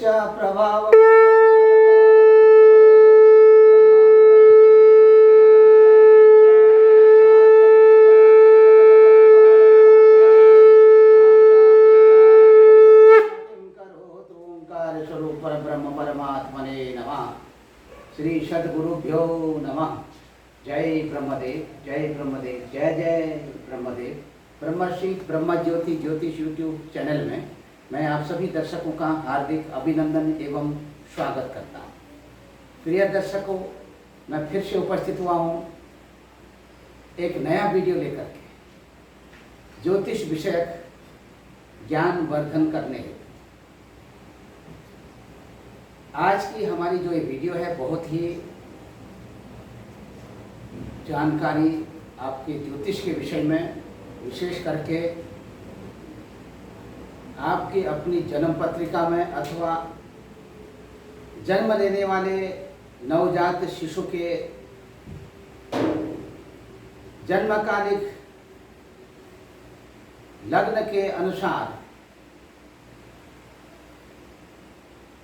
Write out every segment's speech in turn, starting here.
यस्य प्रभाव स्वरूप ब्रह्म परमात्मने नमः। श्री सद्गुरुभ्यो नमः। जय ब्रह्मदेव, जय ब्रह्मदेव, जय जय ब्रह्मदेव। ब्रह्मश्री ब्रह्म ज्योति ज्योतिष यूट्यूब चैनल में मैं आप सभी दर्शकों का हार्दिक अभिनंदन एवं स्वागत करता हूँ। प्रिय दर्शकों, मैं फिर से उपस्थित हुआ हूँ एक नया वीडियो लेकर के, ज्योतिष विषयक ज्ञान वर्धन करने हेतु। आज की हमारी जो ये वीडियो है बहुत ही जानकारी आपके ज्योतिष के विषय में, विशेष करके आपकी अपनी जन्म पत्रिका में अथवा जन्म लेने वाले नवजात शिशु के जन्मकालिक लग्न के अनुसार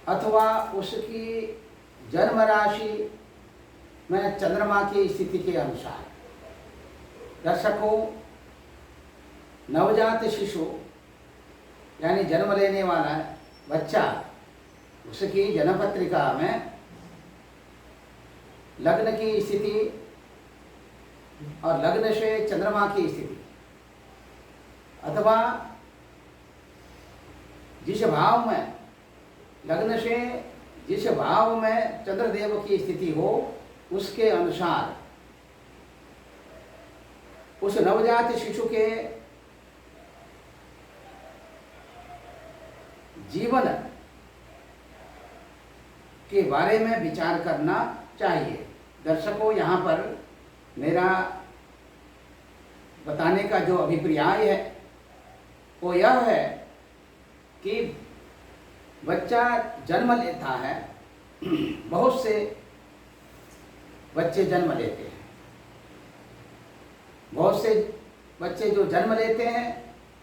अथवा उसकी जन्म राशि में चंद्रमा की स्थिति के अनुसार। दर्शकों, नवजात शिशु यानी जन्म लेने वाला बच्चा, उसकी जन्म पत्रिका में लग्न की स्थिति और लग्न से चंद्रमा की स्थिति अथवा जिस भाव में लग्न से जिस भाव में चंद्रदेव की स्थिति हो उसके अनुसार उस नवजात शिशु के जीवन के बारे में विचार करना चाहिए। दर्शकों, यहाँ पर मेरा बताने का जो अभिप्राय है वो यह है कि बच्चा जन्म लेता है, बहुत से बच्चे जन्म लेते हैं। बहुत से बच्चे जो जन्म लेते हैं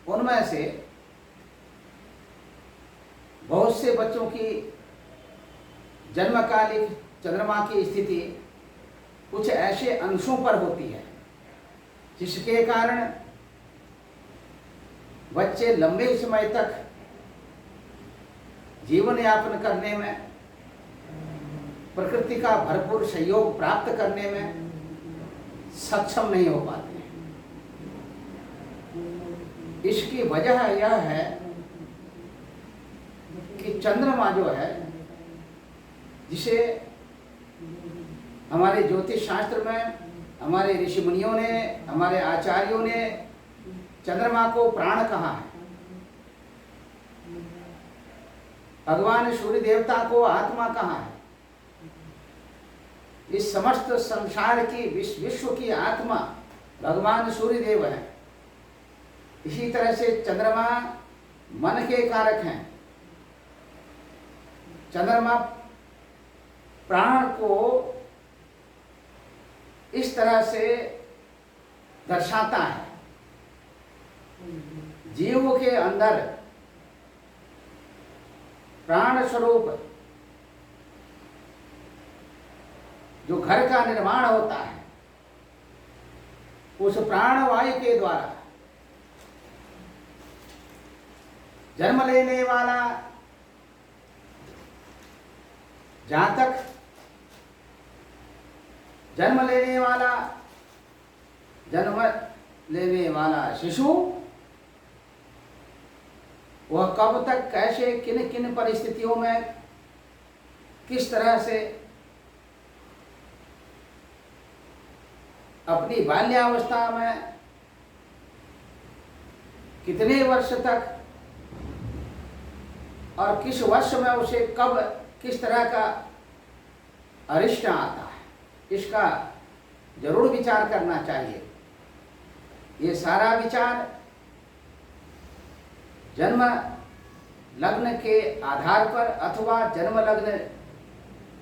उनमें से बहुत से बच्चों की जन्मकालिक चंद्रमा की स्थिति कुछ ऐसे अंशों पर होती है जिसके कारण बच्चे लंबे समय तक जीवन यापन करने में, प्रकृति का भरपूर सहयोग प्राप्त करने में सक्षम नहीं हो पाते हैं। इसकी वजह यह है कि चंद्रमा जो है, जिसे हमारे ज्योतिष शास्त्र में हमारे ऋषि मुनियों ने, हमारे आचार्यों ने चंद्रमा को प्राण कहा है, भगवान सूर्य देवता को आत्मा कहा है। इस समस्त संसार की विश्व की आत्मा भगवान सूर्य देव है। इसी तरह से चंद्रमा मन के कारक हैं। चंद्रमा प्राण को इस तरह से दर्शाता है, जीव के अंदर प्राण स्वरूप जो घर का निर्माण होता है, उस प्राणवायु के द्वारा जन्म लेने वाला जातक, जन्म लेने वाला शिशु, वह कब तक, कैसे, किन किन परिस्थितियों में, किस तरह से अपनी बाल्यावस्था में कितने वर्ष तक और किस वर्ष में उसे कब किस तरह का अरिष्ट आता है, इसका जरूर विचार करना चाहिए। ये सारा विचार जन्म लग्न के आधार पर अथवा जन्म लग्न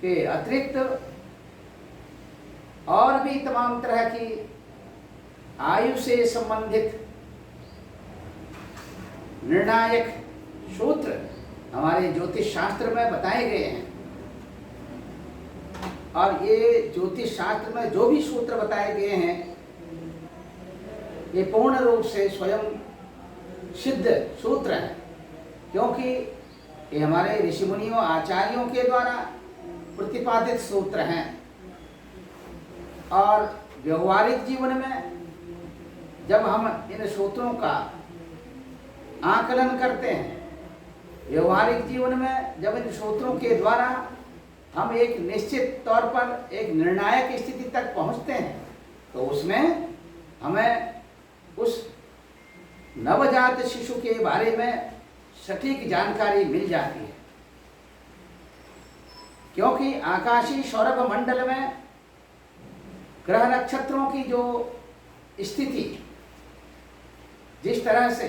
के अतिरिक्त और भी तमाम तरह की आयु से संबंधित निर्णायक सूत्र हमारे ज्योतिष शास्त्र में बताए गए हैं। और ये ज्योतिष शास्त्र में जो भी सूत्र बताए गए हैं, ये पूर्ण रूप से स्वयं सिद्ध सूत्र हैं, क्योंकि ये हमारे ऋषि मुनियों आचार्यों के द्वारा प्रतिपादित सूत्र हैं। और व्यवहारिक जीवन में जब हम इन सूत्रों का आकलन करते हैं, व्यवहारिक जीवन में जब इन सूत्रों के द्वारा हम एक निश्चित तौर पर एक निर्णायक स्थिति तक पहुंचते हैं, तो उसमें हमें उस नवजात शिशु के बारे में सटीक जानकारी मिल जाती है। क्योंकि आकाशीय सौरभ मंडल में ग्रह नक्षत्रों की जो स्थिति जिस तरह से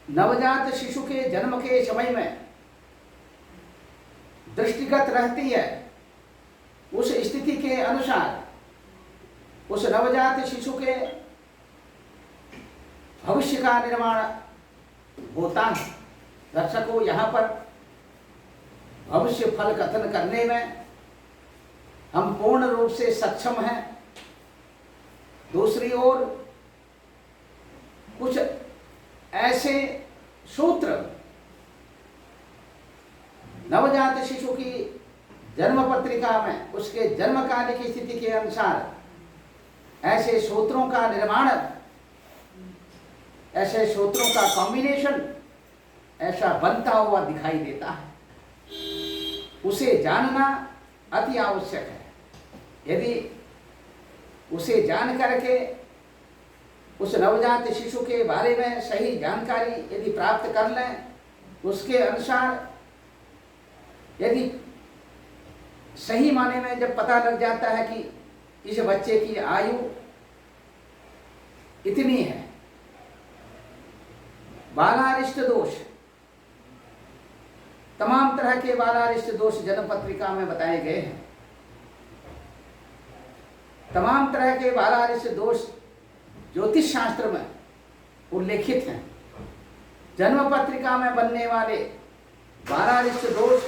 नवजात शिशु के जन्म के समय में दृष्टिगत रहती है, उस स्थिति के अनुसार उस नवजात शिशु के भविष्य का निर्माण होता है। दर्शकों, यहाँ पर भविष्य फल कथन करने में हम पूर्ण रूप से सक्षम हैं। दूसरी ओर कुछ ऐसे सूत्र नवजात शिशु की जन्म पत्रिका में उसके जन्मकाल की स्थिति के अनुसार ऐसे सूत्रों का निर्माण, ऐसे सूत्रों का कॉम्बिनेशन ऐसा बनता हुआ दिखाई देता है। उसे जानना अति आवश्यक है। यदि उसे जान करके उस नवजात शिशु के बारे में सही जानकारी यदि प्राप्त कर लें, उसके अनुसार यदि सही माने में जब पता लग जाता है कि इस बच्चे की आयु इतनी है, बालारिष्ट दोष, तमाम तरह के बालारिष्ट दोष जन्म पत्रिका में बताए गए हैं। तमाम तरह के बालारिष्ट दोष ज्योतिष शास्त्र में उल्लेखित हैं। जन्म पत्रिका में बनने वाले बालारिष्ट दोष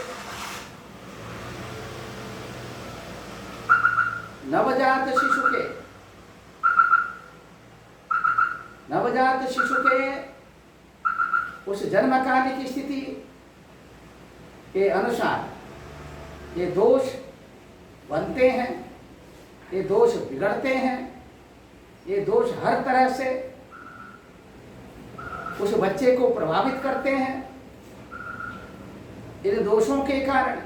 नवजात शिशु के उस जन्मकाल की स्थिति के अनुसार ये दोष बनते हैं, ये दोष बिगड़ते हैं, ये दोष हर तरह से उस बच्चे को प्रभावित करते हैं। इन दोषों के कारण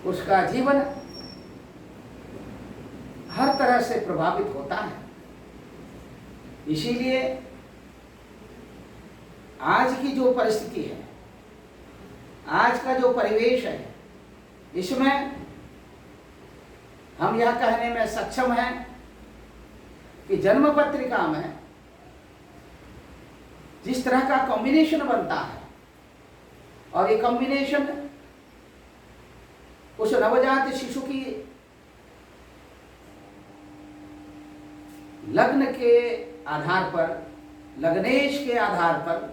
उसका जीवन हर तरह से प्रभावित होता है। इसीलिए आज की जो परिस्थिति है, आज का जो परिवेश है, इसमें हम यह कहने में सक्षम हैं कि जन्म पत्रिका में जिस तरह का कॉम्बिनेशन बनता है, और ये कॉम्बिनेशन उस नवजात शिशु की लग्न के आधार पर, लग्नेश के आधार पर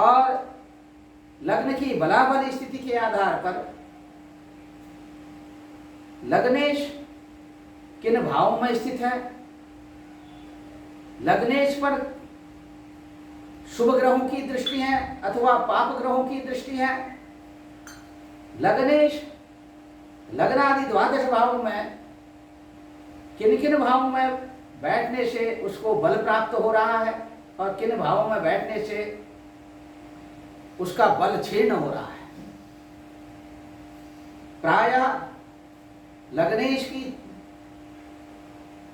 और लग्न की बलाबल स्थिति के आधार पर, लग्नेश किन भावों में स्थित है, लग्नेश पर शुभ ग्रहों की दृष्टि है अथवा पाप ग्रहों की दृष्टि है, लग्नेश लग्नादि द्वादश भाव में किन किन भावों में बैठने से उसको बल प्राप्त हो रहा है और किन भावों में बैठने से उसका बल क्षीण हो रहा है। प्रायः लग्नेश की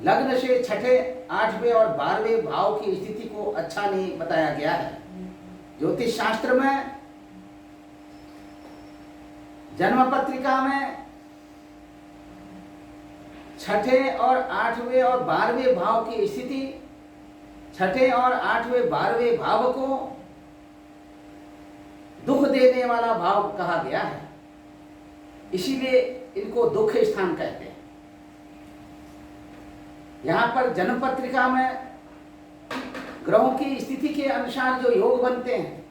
लग्न से छठे, आठवें और 12वें भाव की स्थिति को अच्छा नहीं बताया गया है। ज्योतिष शास्त्र में जन्म पत्रिका में छठे और 8वें और 12वें भाव की स्थिति, छठे और 8वें 12वें भाव को दुख देने वाला भाव कहा गया है, इसीलिए इनको दुख स्थान कहते हैं। यहाँ पर जन्म पत्रिका में ग्रहों की स्थिति के अनुसार जो योग बनते हैं,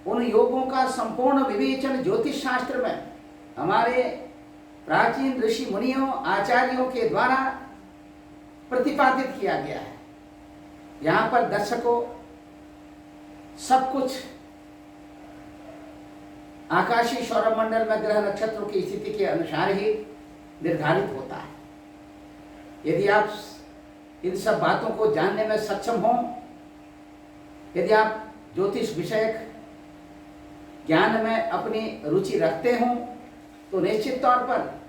उन योगों का संपूर्ण विवेचन ज्योतिष शास्त्र में हमारे प्राचीन ऋषि मुनियों आचार्यों के द्वारा प्रतिपादित किया गया है। यहाँ पर दर्शकों सब कुछ आकाशीय सौरमंडल में ग्रह नक्षत्रों की स्थिति के अनुसार ही निर्धारित होता है। यदि आप इन सब बातों को जानने में सक्षम हों, यदि आप ज्योतिष विषयक ज्ञान में अपनी रुचि रखते हों, तो निश्चित तौर पर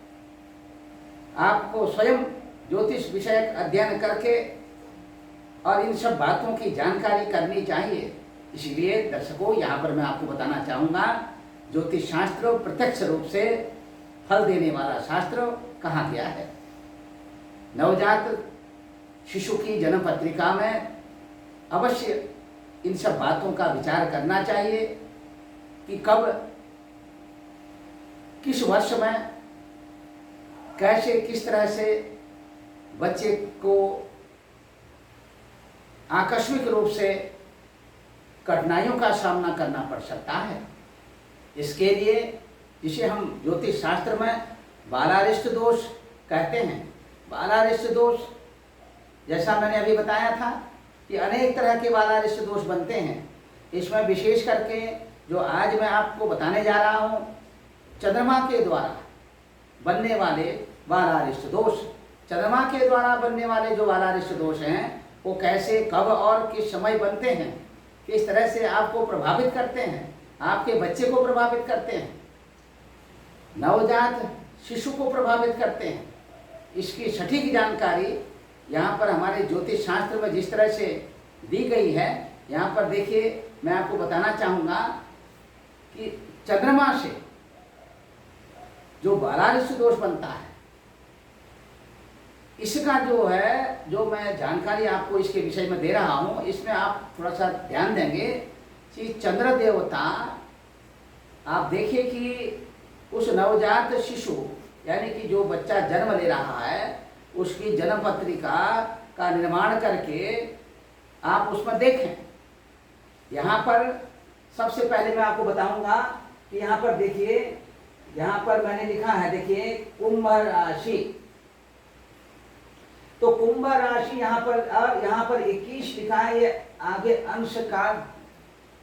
आपको स्वयं ज्योतिष विषयक अध्ययन करके और इन सब बातों की जानकारी करनी चाहिए। इसलिए दर्शकों, यहाँ पर मैं आपको बताना चाहूँगा, ज्योतिष शास्त्र प्रत्यक्ष रूप से फल देने वाला शास्त्र कहा गया है। नवजात शिशु की जन्म पत्रिका में अवश्य इन सब बातों का विचार करना चाहिए कि कब, किस वर्ष में, कैसे, किस तरह से बच्चे को आकस्मिक रूप से कठिनाइयों का सामना करना पड़ सकता है। इसके लिए जिसे हम ज्योतिष शास्त्र में बालारिष्ट दोष कहते हैं। बालारिष्ट दोष, जैसा मैंने अभी बताया था कि अनेक तरह के बालारिष्ट दोष बनते हैं। इसमें विशेष करके जो आज मैं आपको बताने जा रहा हूँ, चंद्रमा के द्वारा बनने वाले बालारिष्ट दोष। चंद्रमा के द्वारा बनने वाले जो बालारिष्ट दोष हैं, वो कैसे, कब और किस समय बनते हैं, किस तरह से आपको प्रभावित करते हैं, आपके बच्चे को प्रभावित करते हैं, नवजात शिशु को प्रभावित करते हैं, इसकी सटीक जानकारी यहाँ पर हमारे ज्योतिष शास्त्र में जिस तरह से दी गई है। यहाँ पर देखिए, मैं आपको बताना चाहूँगा कि चंद्रमा से जो बालारिष्ट दोष बनता है, इसका जो है, जो मैं जानकारी आपको इसके विषय में दे रहा हूँ, इसमें आप थोड़ा सा ध्यान देंगे कि चंद्र देवता, आप देखिए कि उस नवजात शिशु यानी कि जो बच्चा जन्म ले रहा है, उसकी जन्म पत्रिका का निर्माण करके आप उसमें देखें। यहाँ पर सबसे पहले मैं आपको बताऊंगा कि यहाँ पर देखिए, यहाँ पर मैंने लिखा है, देखिए कुंभ राशि। तो कुंभ राशि यहाँ पर, और यहाँ पर 21 लिखा है, ये आगे अंश का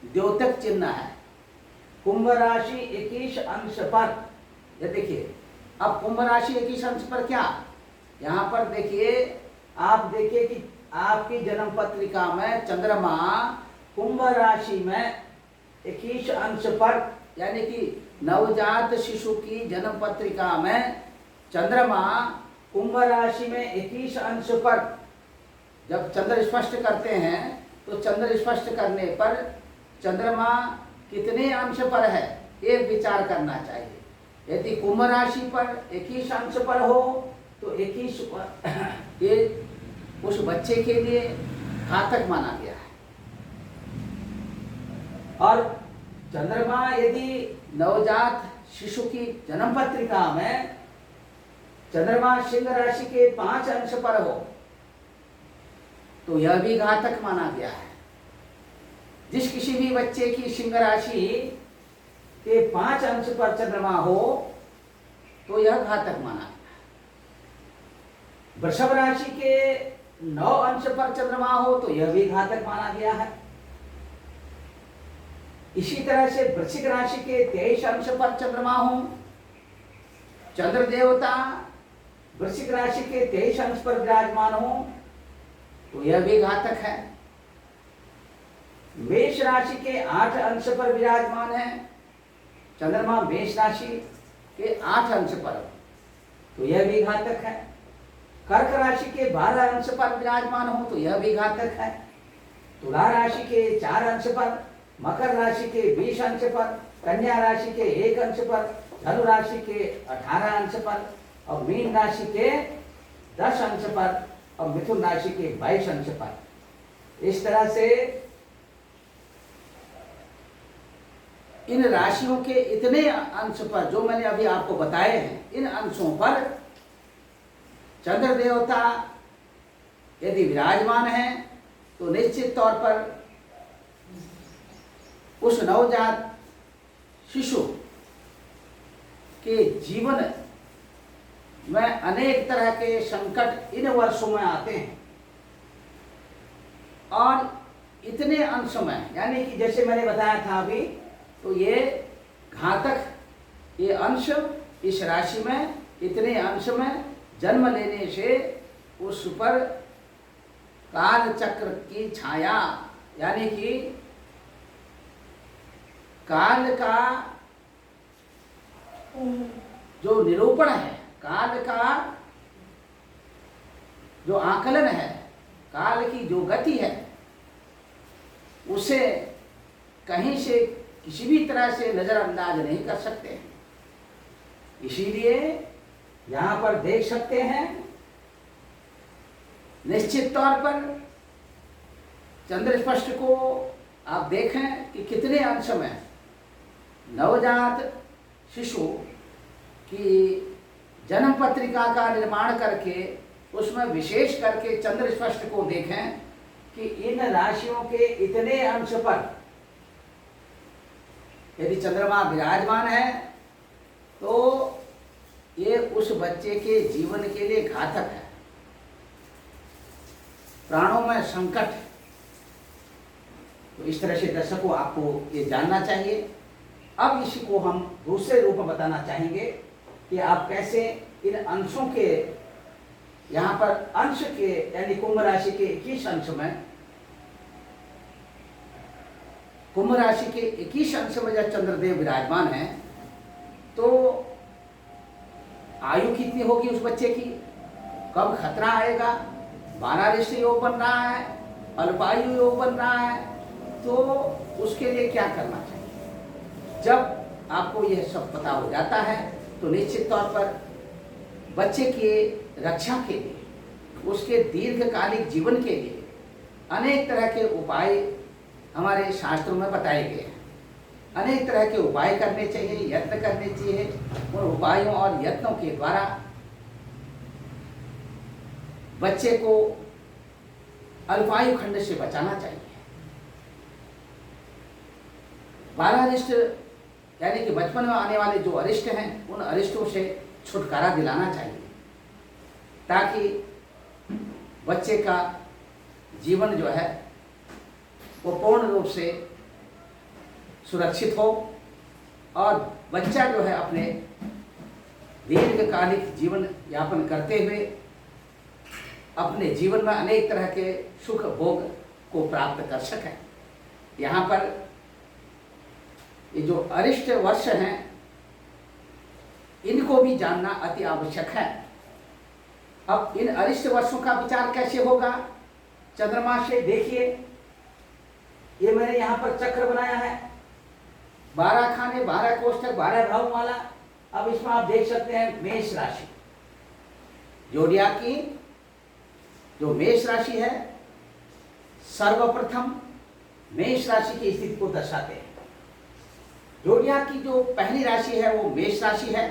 द्योतक चिन्ह है। कुंभ राशि 21 अंश पर, ये देखिए। अब कुंभ राशि 21 अंश पर क्या, यहाँ पर देखिए, आप देखिए कि आपकी जन्म पत्रिका में चंद्रमा कुंभ राशि में 21 अंश पर, यानी कि नवजात शिशु की जन्म पत्रिका में चंद्रमा कुंभ राशि में 21 अंश पर जब चंद्र स्पष्ट करते हैं, तो चंद्र स्पष्ट करने पर चंद्रमा कितने अंश पर है, ये विचार करना चाहिए। यदि कुंभ राशि पर 21 अंश पर हो, तो 21 पर ये उस बच्चे के लिए घातक माना गया है। और चंद्रमा यदि नवजात शिशु की जन्म पत्रिका में चंद्रमा सिंह राशि के 5 अंश पर हो, तो यह भी घातक माना गया है। जिस किसी भी बच्चे की सिंह राशि के 5 अंश पर चंद्रमा हो, तो यह घातक माना गया है। वृषभ राशि के 9 अंश पर चंद्रमा हो, तो यह भी घातक माना गया है। इसी तरह से वृश्चिक राशि के 23 अंश पर चंद्रमा हो, चंद्र देवता वृश्चिक राशि के 23 अंश पर विराजमान हो, तो यह भी घातक है। मेष राशि के 8 अंश पर विराजमान है, चंद्रमा मेष राशि के 8 अंश पर हो, तो यह भी घातक है। कर्क राशि के 12 अंश पर विराजमान हो, तो यह भी घातक है। तुला राशि के 4 अंश पर, मकर राशि के 20 अंश पर, कन्या राशि के 1 अंश पर, धनु राशि के 18 अंश पर, और मीन राशि के 10 अंश पर, और मिथुन राशि के 22 अंश पर। इस तरह से इन राशियों के इतने अंश पर जो मैंने अभी आपको बताए हैं, इन अंशों पर चंद्र देवता यदि विराजमान है, तो निश्चित तौर पर उस नवजात शिशु के जीवन में अनेक तरह के संकट इन वर्षों में आते हैं और इतने अंश में, यानी कि जैसे मैंने बताया था अभी, तो ये घातक ये अंश इस राशि में इतने अंश में जन्म लेने से उस पर काल चक्र की छाया, यानी कि काल का जो निरूपण है, काल का जो आकलन है, काल की जो गति है, उसे कहीं से किसी भी तरह से नजरअंदाज नहीं कर सकते। इसीलिए यहाँ पर देख सकते हैं निश्चित तौर पर चंद्रस्पष्ट को आप देखें कि कितने अंश में नवजात शिशु की जन्म पत्रिका का निर्माण करके उसमें विशेष करके चंद्रस्पष्ट को देखें कि इन राशियों के इतने अंश पर यदि चंद्रमा विराजमान है तो ये उस बच्चे के जीवन के लिए घातक है, प्राणों में संकट। तो इस तरह से दर्शकों आपको ये जानना चाहिए। अब इसी को हम दूसरे रूप में बताना चाहेंगे कि आप कैसे इन अंशों के, यहाँ पर अंश के यानी कुंभ राशि के 21 अंश में, कुंभ राशि के 21 अंश में जब चंद्रदेव विराजमान है तो आयु कितनी होगी उस बच्चे की, कब खतरा आएगा, 12 ऋषि योग बन रहा है, अल्पायु योग बन रहा है, तो उसके लिए क्या करना चाहिए। जब आपको यह सब पता हो जाता है तो निश्चित तौर पर बच्चे की रक्षा के लिए, उसके दीर्घकालिक जीवन के लिए अनेक तरह के उपाय हमारे शास्त्रों में बताए गए हैं। अनेक तरह के उपाय करने चाहिए, यत्न करने चाहिए। उन उपायों और यत्नों के द्वारा बच्चे को अल्पायु खंड से बचाना चाहिए। 12 अरिष्ट यानी कि बचपन में आने वाले जो अरिष्ट हैं, उन अरिष्टों से छुटकारा दिलाना चाहिए ताकि बच्चे का जीवन जो है वो पूर्ण रूप से सुरक्षित हो और बच्चा जो है अपने दीर्घकालिक जीवन यापन करते हुए अपने जीवन में अनेक तरह के सुख भोग को प्राप्त कर सके। यहाँ पर ये जो अरिष्ट वर्ष हैं इनको भी जानना अति आवश्यक है। अब इन अरिष्ट वर्षों का विचार कैसे होगा, चंद्रमा से देखिए, ये मैंने यहाँ पर चक्र बनाया है, 12 खाने, 12 कोष्ठक, 12 भाव वाला। अब इसमें आप देख सकते हैं मेष राशि, जोड़िया की जो मेष राशि है, सर्वप्रथम मेष राशि की स्थिति को दर्शाते हैं। जोड़िया की जो पहली राशि है वो मेष राशि है।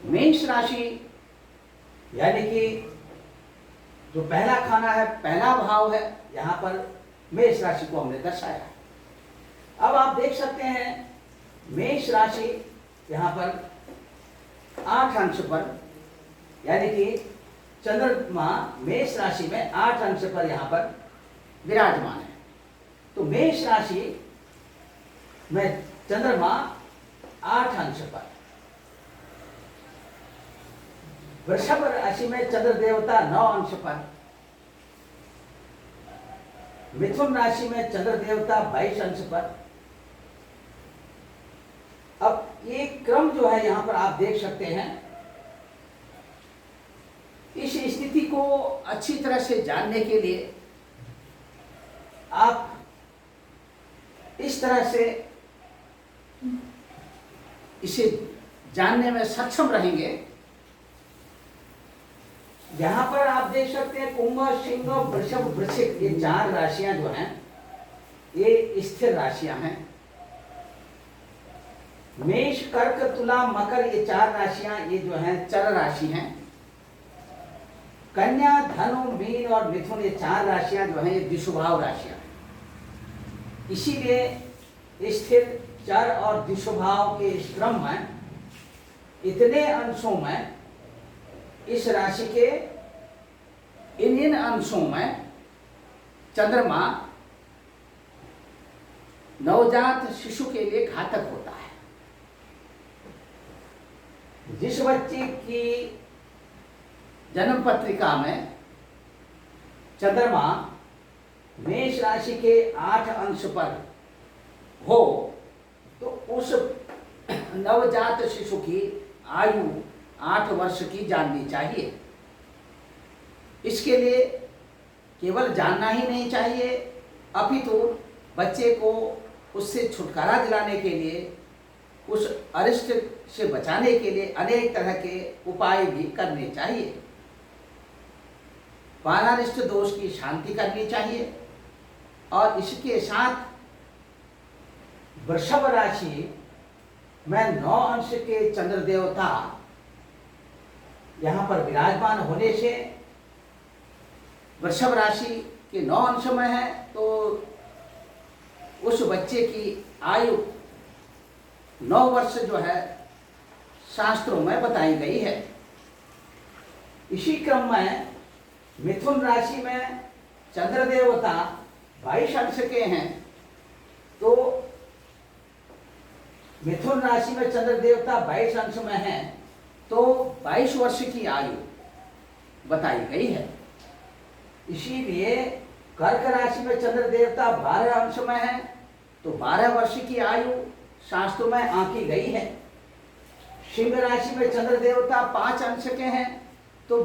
मेष राशि यानी कि जो पहला खाना है, पहला भाव है, यहाँ पर मेष राशि को हमने दर्शाया है। अब आप देख सकते हैं मेष राशि यहाँ पर 8 अंश पर, यानी कि चंद्रमा मेष राशि में 8 अंश पर यहाँ पर विराजमान है। तो मेष राशि में चंद्रमा 8 अंश पर, वृषभ राशि में चंद्र देवता 9 अंश पर, मिथुन राशि में चंद्र देवता 22 अंश पर। अब ये क्रम जो है यहाँ पर आप देख सकते हैं। इस स्थिति को अच्छी तरह से जानने के लिए आप इस तरह से इसे जानने में सक्षम रहेंगे। यहाँ पर आप देख सकते हैं कुंभ, सिंह, वृषभ, वृश्चिक, ये 4 राशियां जो हैं ये स्थिर राशियां हैं। मेष, कर्क, तुला, मकर, ये 4 राशियां ये जो हैं चर राशि हैं। कन्या, धनु, मीन और मिथुन, ये 4 राशियां जो हैं ये द्विस्वभाव राशियां हैं। इसीलिए स्थिर, चर और द्विस्वभाव के इस क्रम में इतने अंशों में इस राशि के इन अंशों में चंद्रमा नवजात शिशु के लिए घातक होता है। जिस बच्चे की जन्म पत्रिका में चंद्रमा मेष राशि के 8 अंश पर हो तो उस नवजात शिशु की आयु 8 वर्ष की जाननी चाहिए। इसके लिए केवल जानना ही नहीं चाहिए, अपितु बच्चे को उससे छुटकारा दिलाने के लिए, उस अरिष्ट से बचाने के लिए अनेक तरह के उपाय भी करने चाहिए। बालारिष्ट दोष की शांति करनी चाहिए और इसके साथ वृषभ राशि में 9 अंश के चंद्र देवता यहाँ पर विराजमान होने से वृषभ राशि के 9 अंश में है तो उस बच्चे की आयु 9 वर्ष जो है शास्त्रों में बताई गई है। इसी क्रम में मिथुन राशि में चंद्र देवता 22 अंश के हैं तो मिथुन राशि में चंद्र देवता 22 अंश में हैं तो 22 वर्ष की आयु बताई गई है। इसीलिए कर्क राशि में चंद्र देवता 12 अंश में है तो 12 वर्ष की आयु शास्त्रों में आंकी गई है। सिंह राशि में चंद्र देवता 5 अंश के हैं तो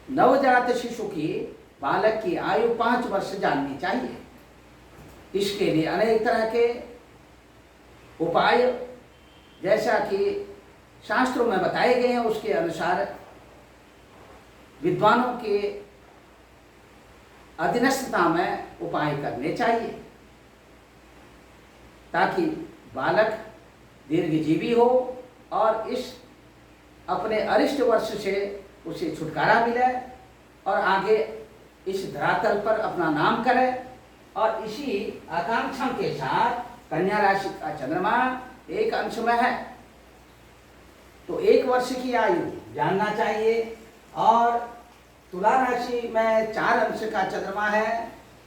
नवजात शिशु की, बालक की आयु 5 वर्ष जाननी चाहिए। इसके लिए अनेक तरह के उपाय जैसा कि शास्त्रों में बताए गए हैं उसके अनुसार विद्वानों के अधीनस्थता में उपाय करने चाहिए ताकि बालक दीर्घजीवी हो और इस अपने अरिष्ट वर्ष से उसे छुटकारा मिले और आगे इस धरातल पर अपना नाम करे। और इसी आकांक्षा के साथ कन्या राशि का चंद्रमा 1 अंश में है तो 1 वर्ष की आयु जानना चाहिए और तुला राशि में 4 अंश का चंद्रमा है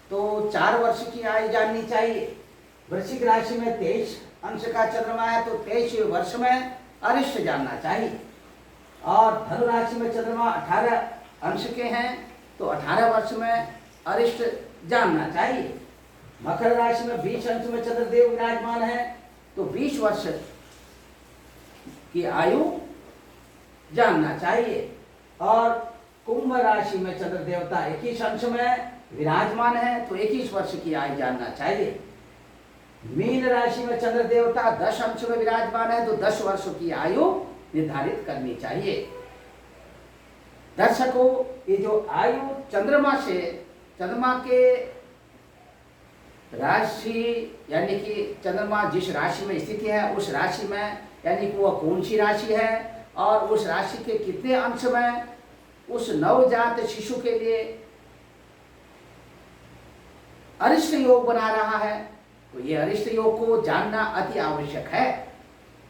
तो 4 वर्ष की आयु जाननी चाहिए। वृश्चिक राशि में 23 अंश का चंद्रमा है तो 23 वर्ष में अरिष्ट जानना चाहिए। और धनु राशि में चंद्रमा 18 अंश के हैं तो 18 वर्ष में अरिष्ट जानना चाहिए। मकर राशि में 20 अंश में चंद्रदेव विराजमान है तो 20 वर्ष की आयु जानना चाहिए। और कुंभ राशि में चंद्र देवता 21 अंश में विराजमान है तो 21 वर्ष की आयु जानना चाहिए। मीन राशि में चंद्र देवता 10 अंश में विराजमान है तो 10 वर्ष की आयु निर्धारित करनी चाहिए। दर्शकों, ये जो आयु चंद्रमा के राशि यानी कि चंद्रमा जिस राशि में स्थिति है उस राशि में यानी कि वह कौन सी राशि है और उस राशि के कितने अंश में उस नवजात शिशु के लिए अरिष्ट योग बना रहा है तो ये अरिष्ट योग को जानना अति आवश्यक है।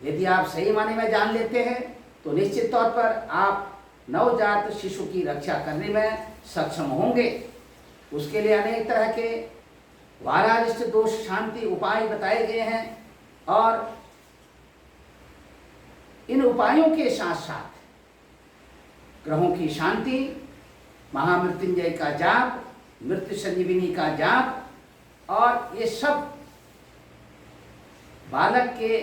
यदि आप सही मायने में जान लेते हैं तो निश्चित तौर पर आप नवजात शिशु की रक्षा करने में सक्षम होंगे। उसके लिए अनेक तरह के वारारिष्ट दोष शांति उपाय बताए गए हैं और इन उपायों के साथ साथ ग्रहों की शांति, महामृत्युंजय का जाप, मृत्यु संजीविनी का जाप और ये सब बालक के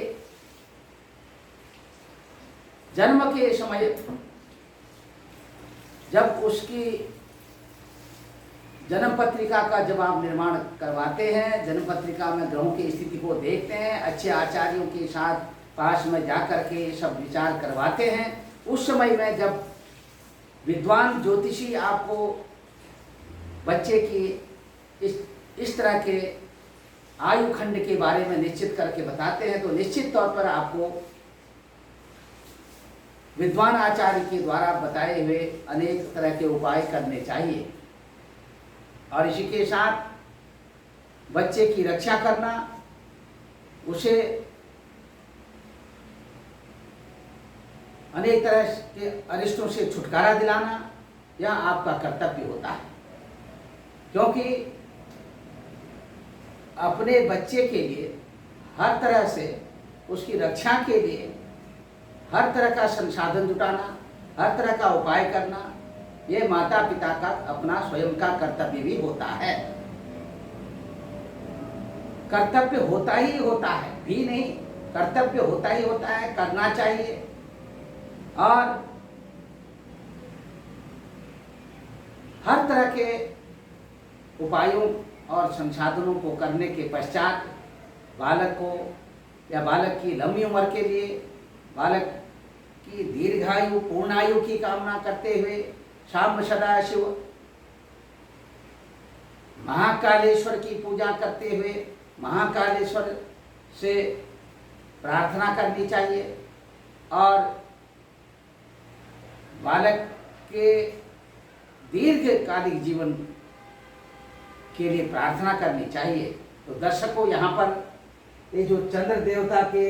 जन्म के समय जब उसकी जन्म पत्रिका का जब आप निर्माण करवाते हैं, जन्म पत्रिका में ग्रहों की स्थिति को देखते हैं, अच्छे आचार्यों के साथ पास में जाकर के सब विचार करवाते हैं, उस समय में जब विद्वान ज्योतिषी आपको बच्चे की इस तरह के आयु खंड के बारे में निश्चित करके बताते हैं तो निश्चित तौर पर आपको विद्वान आचार्य के द्वारा बताए हुए अनेक तरह के उपाय करने चाहिए। और इसी के साथ बच्चे की रक्षा करना, उसे अनेक तरह के अरिष्टों से छुटकारा दिलाना, यह आपका कर्तव्य होता है। क्योंकि अपने बच्चे के लिए हर तरह से उसकी रक्षा के लिए हर तरह का संसाधन जुटाना, हर तरह का उपाय करना, ये माता पिता का अपना स्वयं का कर्तव्य भी होता है। कर्तव्य होता ही होता है, भी नहीं, कर्तव्य होता ही होता है, करना चाहिए। और हर तरह के उपायों और संसाधनों को करने के पश्चात बालक को या बालक की लंबी उम्र के लिए, बालक की दीर्घायु पूर्णायु की कामना करते हुए शाम सदाशिव महाकालेश्वर की पूजा करते हुए महाकालेश्वर से प्रार्थना करनी चाहिए और बालक के दीर्घकालिक जीवन के लिए प्रार्थना करनी चाहिए। तो दर्शकों, यहाँ पर ये जो चंद्र देवता के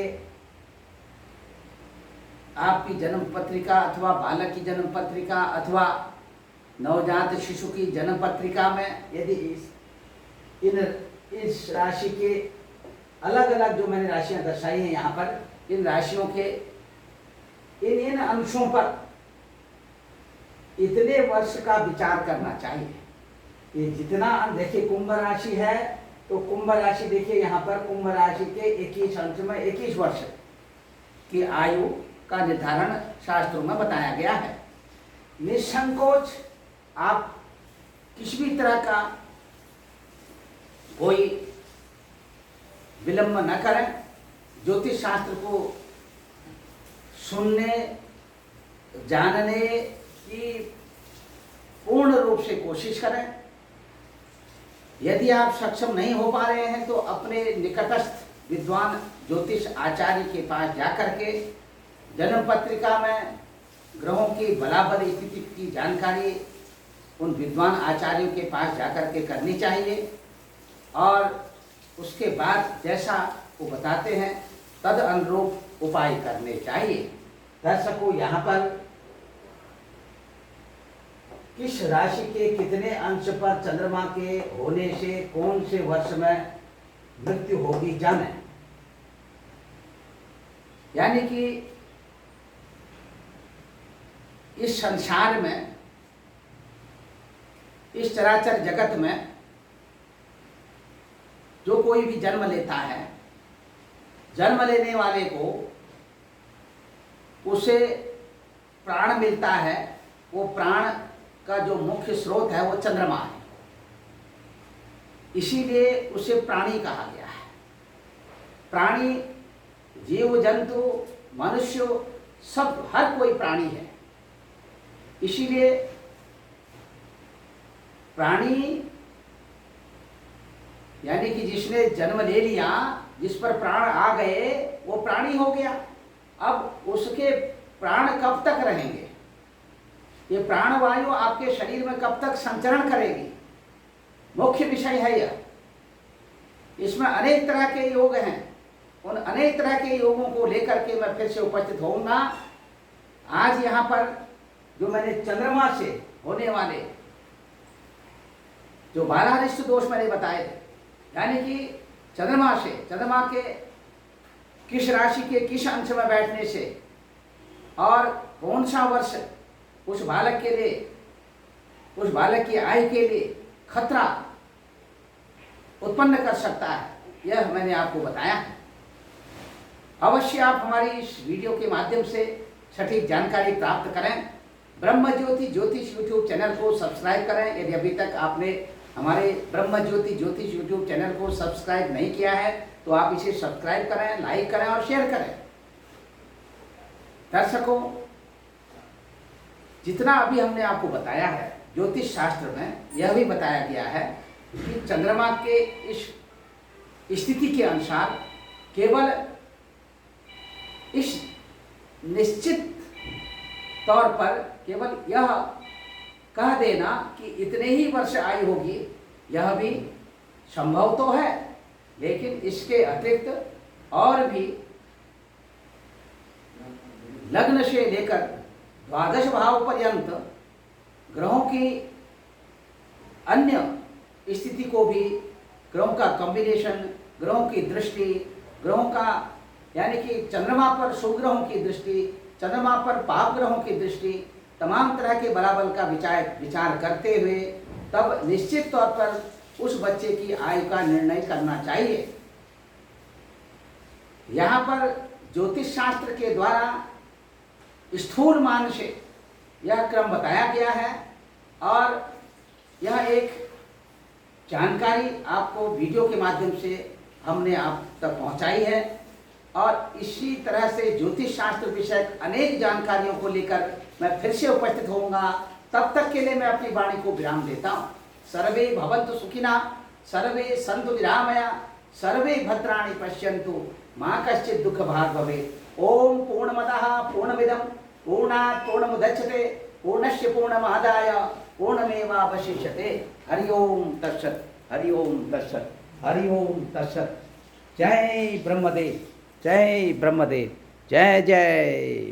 आपकी जन्म पत्रिका अथवा बालक की जन्म पत्रिका अथवा नवजात शिशु की जन्म पत्रिका में यदि इस राशि के अलग अलग जो मैंने राशियां दर्शाई हैं यहाँ पर, इन राशियों के इन अंशों पर इतने वर्ष का विचार करना चाहिए। ये जितना देखिए कुंभ राशि है, तो कुंभ राशि देखिए यहाँ पर कुंभ राशि के 21 अंश में 21 वर्ष की आयु का निर्धारण शास्त्रों में बताया गया है। निसंकोच आप किसी भी तरह का कोई विलंब न करें, ज्योतिष शास्त्र को सुनने जानने की पूर्ण रूप से कोशिश करें। यदि आप सक्षम नहीं हो पा रहे हैं तो अपने निकटस्थ विद्वान ज्योतिष आचार्य के पास जाकर के जन्म पत्रिका में ग्रहों की बलाबल स्थिति की जानकारी उन विद्वान आचार्यों के पास जाकर के करनी चाहिए और उसके बाद जैसा वो बताते हैं तद अनुरूप उपाय करने चाहिए। दर्शकों, यहाँ पर किस राशि के कितने अंश पर चंद्रमा के होने से कौन से वर्ष में मृत्यु होगी जाने, यानी कि इस संसार में, इस चराचर जगत में जो कोई भी जन्म लेता है, जन्म लेने वाले को उसे प्राण मिलता है। वो प्राण का जो मुख्य स्रोत है वो चंद्रमा है, इसीलिए उसे प्राणी कहा गया है। प्राणी, जीव जंतु, मनुष्य, सब हर कोई प्राणी है। इसीलिए प्राणी यानी कि जिसने जन्म ले लिया, जिस पर प्राण आ गए, वो प्राणी हो गया। अब उसके प्राण कब तक रहेंगे, ये प्राणवायु आपके शरीर में कब तक संचरण करेगी, मुख्य विषय है यह। इसमें अनेक तरह के योग हैं, उन अनेक तरह के योगों को लेकर के मैं फिर से उपस्थित होऊंगा। आज यहाँ पर जो मैंने चंद्रमा से होने वाले जो 12 अरिष्ट दोष मैंने बताए थे, यानी कि चंद्रमा से, चंद्रमा के किस राशि के किस अंश में बैठने से और कौन सा वर्ष उस बालक के लिए, उस बालक की आयु के लिए खतरा उत्पन्न कर सकता है, यह मैंने आपको बताया है। अवश्य आप हमारी इस वीडियो के माध्यम से सटीक जानकारी प्राप्त करें। ब्रह्म ज्योति ज्योतिष यूट्यूब चैनल को सब्सक्राइब करें। यदि अभी तक आपने हमारे ब्रह्म ज्योति ज्योतिष यूट्यूब चैनल को सब्सक्राइब नहीं किया है तो आप इसे सब्सक्राइब करें, लाइक करें और शेयर करें। दर्शकों, जितना अभी हमने आपको बताया है, ज्योतिष शास्त्र में यह भी बताया गया है कि चंद्रमा के इस स्थिति के अनुसार केवल इस निश्चित तौर पर केवल यह कह देना कि इतने ही वर्ष आयु होगी, यह भी संभव तो है, लेकिन इसके अतिरिक्त और भी लग्न से लेकर द्वादश भाव पर्यंत ग्रहों की अन्य स्थिति को भी, ग्रहों का कॉम्बिनेशन, ग्रहों की दृष्टि, ग्रहों का यानी कि चंद्रमा पर शुभ ग्रहों की दृष्टि, चंद्रमा पर पाप ग्रहों की दृष्टि, तमाम तरह के बलाबल का विचार करते हुए तब निश्चित तौर पर उस बच्चे की आयु का निर्णय करना चाहिए। यहाँ पर ज्योतिष शास्त्र के द्वारा स्थूल मान से यह क्रम बताया गया है और यह एक जानकारी आपको वीडियो के माध्यम से हमने आप तक पहुंचाई है और इसी तरह से ज्योतिष शास्त्र विषयक अनेक जानकारियों को लेकर मैं फिर से उपस्थित होऊंगा। तब तक के लिए मैं अपनी वाणी को विराम देता हूँ। सर्वे भवन्तु सुखिनः, सर्वे सन्तु निरामया, सर्वे भद्राणि पश्यन्तु, मा कश्चित् दुःख भाग् भवेत्। ओम पूर्णमदः पूर्णमिदं पूर्णात् पूर्णमुदच्यते पूर्णस्य पूर्णमादाय पूर्णमेवावशिष्यते। हरि ओम तत्सत्, हरि ओम तत्सत्, हरि ओम तत्सत्। जय ब्रह्मदेव, जय ब्रह्मदेव, जय जय।